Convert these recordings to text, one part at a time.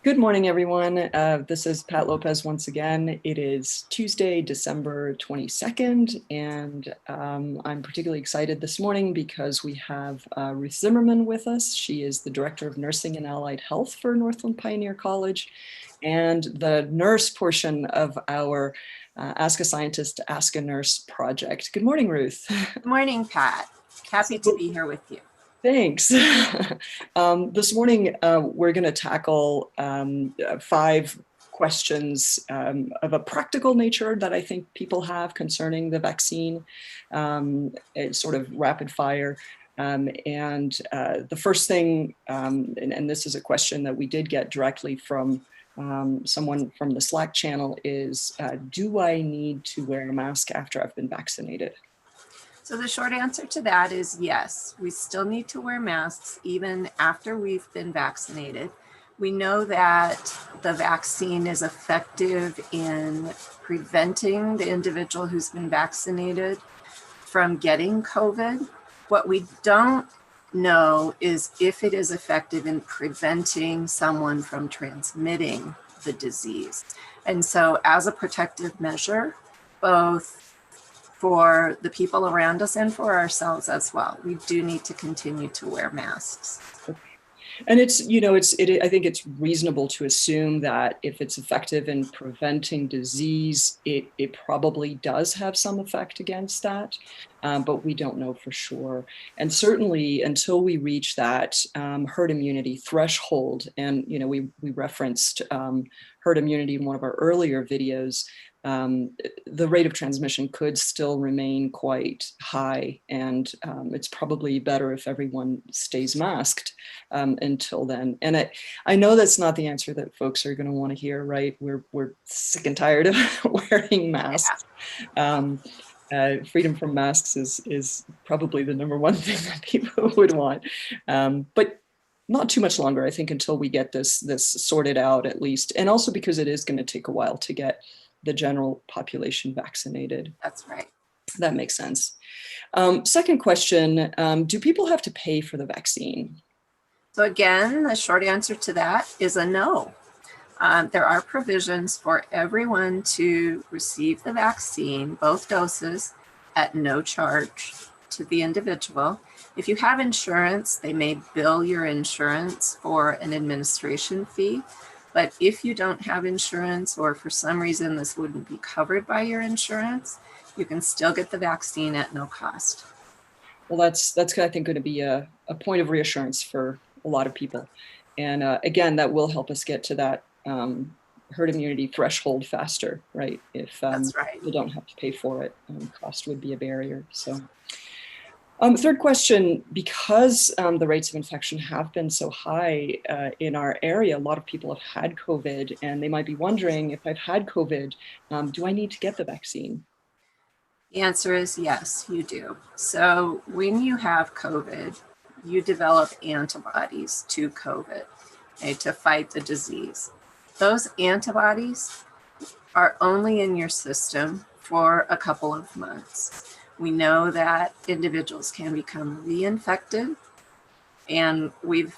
Good morning, everyone. This is Pat Lopez once again. It is Tuesday, December 22nd, and I'm particularly excited this morning because we have Ruth Zimmerman with us. She is the Director of Nursing and Allied Health for Northland Pioneer College and the nurse portion of our Ask a Scientist, Ask a Nurse project. Good morning, Ruth. Good morning, Pat. Happy to be here with you. Thanks. This morning, we're going to tackle 5 questions of a practical nature that I think people have concerning the vaccine. It's sort of rapid fire. The first thing, and this is a question that we did get directly from someone from the Slack channel, is do I need to wear a mask after I've been vaccinated? So the short answer to that is yes, we still need to wear masks even after we've been vaccinated. We know that the vaccine is effective in preventing the individual who's been vaccinated from getting COVID. What we don't know is if it is effective in preventing someone from transmitting the disease. And so as a protective measure, both for the people around us and for ourselves as well, we do need to continue to wear masks. And it's, I think it's reasonable to assume that if it's effective in preventing disease, it probably does have some effect against that, but we don't know for sure. And certainly until we reach that herd immunity threshold, and we referenced herd immunity in one of our earlier videos, the rate of transmission could still remain quite high, and it's probably better if everyone stays masked until then. And I know that's not the answer that folks are going to want to hear, right? We're sick and tired of wearing masks. Freedom from masks is probably the #1 thing that people would want, but not too much longer, I think, until we get this sorted out, at least. And also because it is going to take a while to get the general population vaccinated. That's right. That makes sense. Second question, do people have to pay for the vaccine? So again, the short answer to that is a no. There are provisions for everyone to receive the vaccine, both doses, at no charge to the individual. If you have insurance, they may bill your insurance for an administration fee. But if you don't have insurance, or for some reason this wouldn't be covered by your insurance, you can still get the vaccine at no cost. Well, that's I think going to be a point of reassurance for a lot of people. And again, that will help us get to that herd immunity threshold faster, right? If That's right. people don't have to pay for it, cost would be a barrier. So. Third question, because the rates of infection have been so high in our area, a lot of people have had COVID, and they might be wondering, if I've had COVID, do I need to get the vaccine? The answer is yes, you do. So when you have COVID, you develop antibodies to COVID, okay, to fight the disease. Those antibodies are only in your system for a couple of months. We know that individuals can become reinfected, and we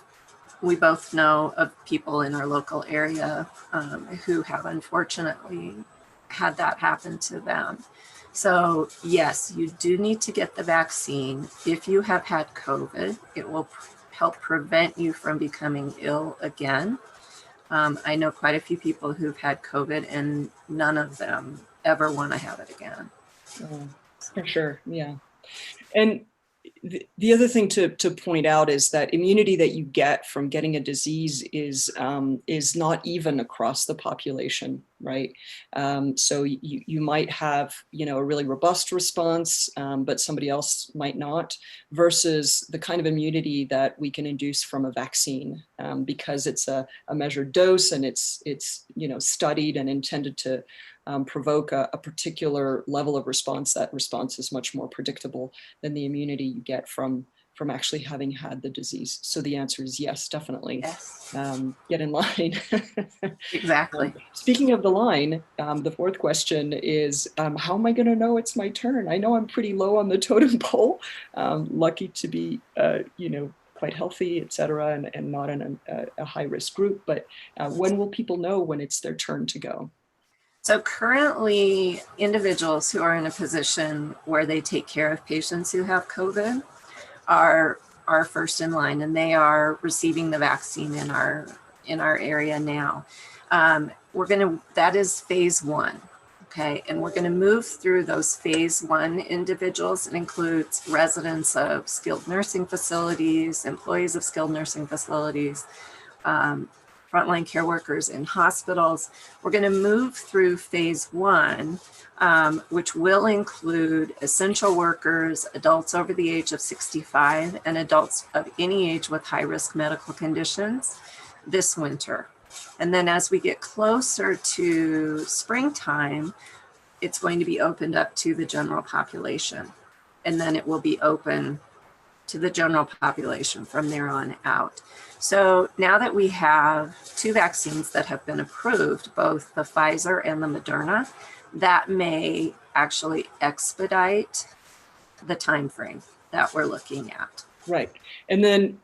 both know of people in our local area who have unfortunately had that happen to them. So yes, you do need to get the vaccine. If you have had COVID, it will help prevent you from becoming ill again. I know quite a few people who've had COVID, and none of them ever want to have it again. For sure, yeah. And the other thing to point out is that immunity that you get from getting a disease is not even across the population, right? So you might have, a really robust response, but somebody else might not, versus the kind of immunity that we can induce from a vaccine, because it's a measured dose, and it's studied and intended to provoke a particular level of response. That response is much more predictable than the immunity you get from actually having had the disease. So the answer is yes, definitely. Yes. Get in line. Exactly. Speaking of the line, the fourth question is, how am I going to know it's my turn? I know I'm pretty low on the totem pole. Lucky to be, quite healthy, et cetera, and not in a high-risk group. But when will people know when it's their turn to go? So currently, individuals who are in a position where they take care of patients who have COVID are first in line, and they are receiving the vaccine in our area now. That is phase one. Okay, and we're going to move through those phase one individuals. It includes residents of skilled nursing facilities, employees of skilled nursing facilities, frontline care workers in hospitals. We're going to move through phase one, which will include essential workers, adults over the age of 65, and adults of any age with high-risk medical conditions this winter. And then as we get closer to springtime, it's going to be opened up to the general population. And then it will be open to the general population from there on out. So now that we have 2 vaccines that have been approved, both the Pfizer and the Moderna, that may actually expedite the time frame that we're looking at. Right. And then,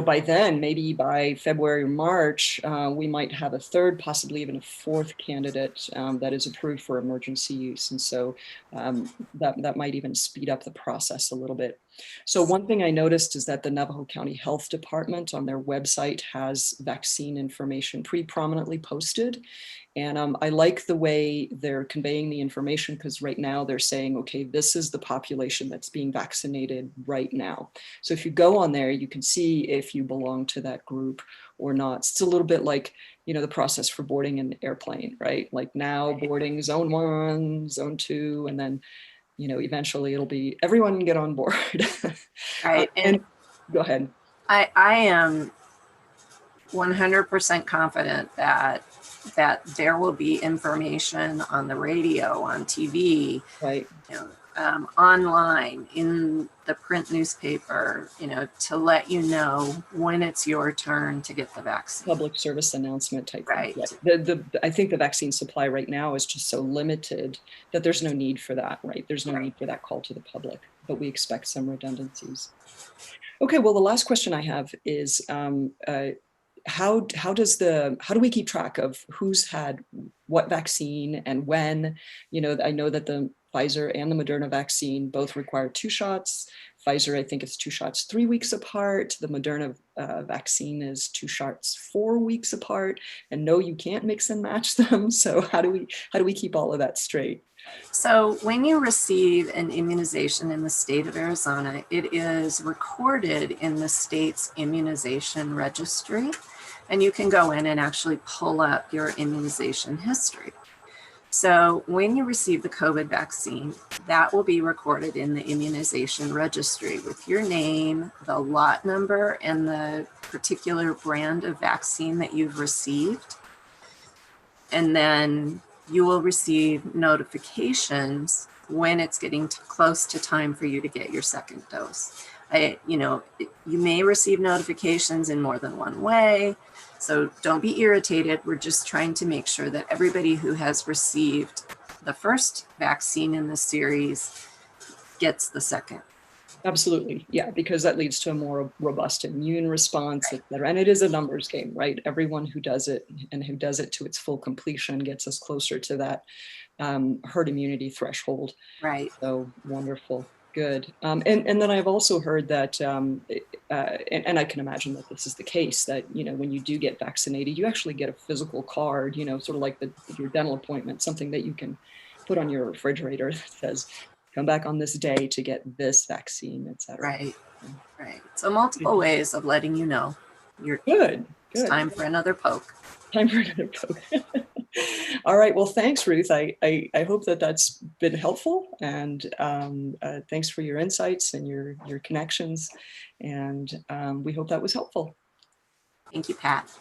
by then, maybe by February or March, we might have a third, possibly even a fourth candidate that is approved for emergency use. And so that might even speed up the process a little bit. So one thing I noticed is that the Navajo County Health Department on their website has vaccine information pretty prominently posted. And I like the way they're conveying the information, because right now they're saying, okay, this is the population that's being vaccinated right now. So if you go on there, you can see if you belong to that group or not. It's a little bit like, the process for boarding an airplane, right? Like now boarding zone 1, zone 2, and then, eventually it'll be everyone can get on board. Right. And go ahead. I am 100% confident that there will be information on the radio, on TV, right, online, in the print newspaper, to let you know when it's your turn to get the vaccine. Public service announcement type right. thing. I think the vaccine supply right now is just so limited that there's no need for that, right? There's no need for that call to the public, but we expect some redundancies. Okay, well, the last question I have is, how do we keep track of who's had what vaccine and when? I know that the Pfizer and the Moderna vaccine both require 2 shots. Pfizer, I think it's 2 shots 3 weeks apart. The Moderna vaccine is 2 shots 4 weeks apart. And no, you can't mix and match them. So how do we keep all of that straight? So when you receive an immunization in the state of Arizona, it is recorded in the state's immunization registry, and you can go in and actually pull up your immunization history. So when you receive the COVID vaccine, that will be recorded in the immunization registry with your name, the lot number, and the particular brand of vaccine that you've received. And then you will receive notifications when it's getting close to time for you to get your second dose. You may receive notifications in more than one way, so don't be irritated. We're just trying to make sure that everybody who has received the first vaccine in the series gets the second. Absolutely. Yeah, because that leads to a more robust immune response, et cetera. And it is a numbers game, right? Everyone who does it and who does it to its full completion gets us closer to that herd immunity threshold. Right. So wonderful. Good. And then I've also heard that, and I can imagine that this is the case, that, when you do get vaccinated, you actually get a physical card, sort of like your dental appointment, something that you can put on your refrigerator that says, come back on this day to get this vaccine, et cetera. Right, right. So multiple ways of letting you know. Good. It's time for another poke. Time for another poke. All right. Well, thanks, Ruth. I hope that that's been helpful, and thanks for your insights and your connections. And we hope that was helpful. Thank you, Pat.